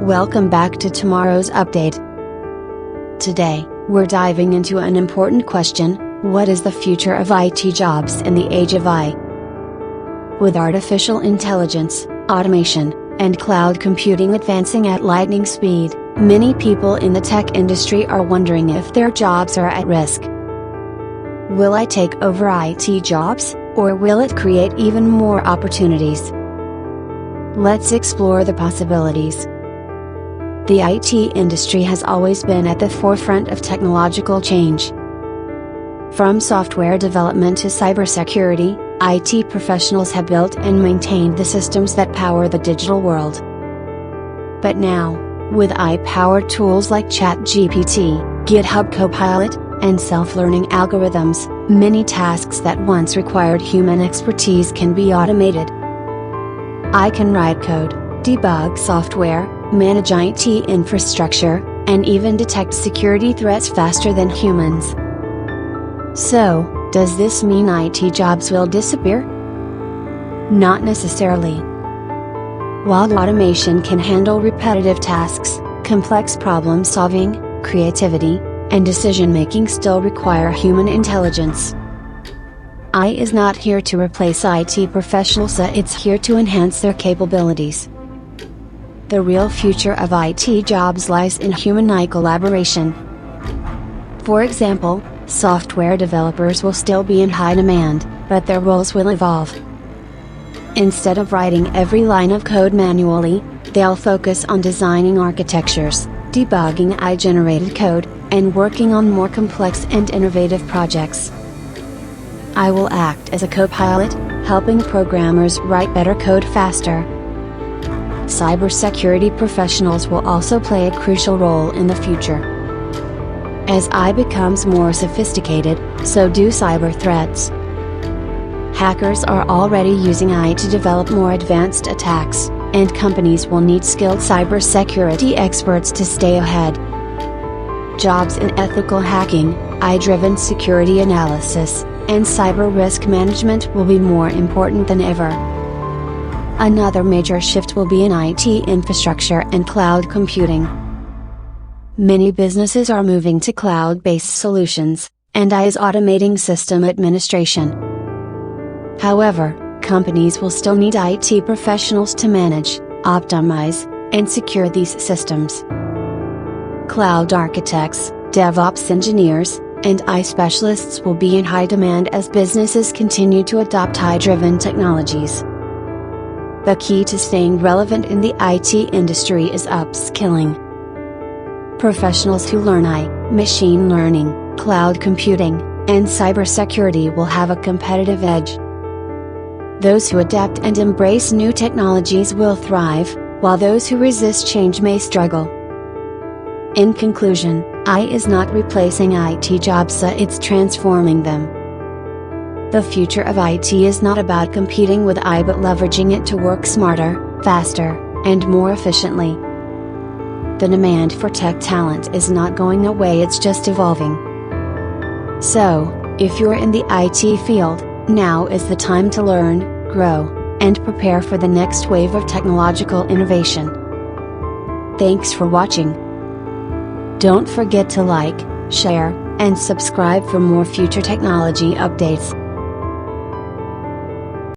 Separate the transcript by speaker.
Speaker 1: Welcome back to tomorrow's update. Today, we're diving into an important question: what is the future of IT jobs in the age of AI? With artificial intelligence, automation, and cloud computing advancing at lightning speed, many people in the tech industry are wondering if their jobs are at risk. Will AI take over IT jobs, or will it create even more opportunities? Let's explore the possibilities. The IT industry has always been at the forefront of technological change. From software development to cybersecurity, IT professionals have built and maintained the systems that power the digital world. But now, with AI-powered tools like ChatGPT, GitHub Copilot, and self-learning algorithms, many tasks that once required human expertise can be automated. I can write code, debug software, manage IT infrastructure, and even detect security threats faster than humans. So, does this mean IT jobs will disappear? Not necessarily. While automation can handle repetitive tasks, complex problem solving, creativity, and decision-making still require human intelligence. AI is not here to replace IT professionals, it's here to enhance their capabilities. The real future of IT jobs lies in human-AI collaboration. For example, software developers will still be in high demand, but their roles will evolve. Instead of writing every line of code manually, they'll focus on designing architectures, debugging AI-generated code, and working on more complex and innovative projects. I will act as a co-pilot, helping programmers write better code faster. Cybersecurity professionals will also play a crucial role in the future. As AI becomes more sophisticated, so do cyber threats. Hackers are already using AI to develop more advanced attacks, and companies will need skilled cybersecurity experts to stay ahead. Jobs in ethical hacking, AI-driven security analysis, and cyber risk management will be more important than ever. Another major shift will be in IT infrastructure and cloud computing. Many businesses are moving to cloud-based solutions, and AI is automating system administration. However, companies will still need IT professionals to manage, optimize, and secure these systems. Cloud architects, DevOps engineers, and AI specialists will be in high demand as businesses continue to adopt AI-driven technologies. The key to staying relevant in the IT industry is upskilling. Professionals who learn AI, machine learning, cloud computing, and cybersecurity will have a competitive edge. Those who adapt and embrace new technologies will thrive, while those who resist change may struggle. In conclusion, AI is not replacing IT jobs, it's transforming them. The future of IT is not about competing with AI but leveraging it to work smarter, faster, and more efficiently. The demand for tech talent is not going away, it's just evolving. So, if you're in the IT field, now is the time to learn, grow, and prepare for the next wave of technological innovation. Thanks for watching. Don't forget to like, share, and subscribe for more future technology updates.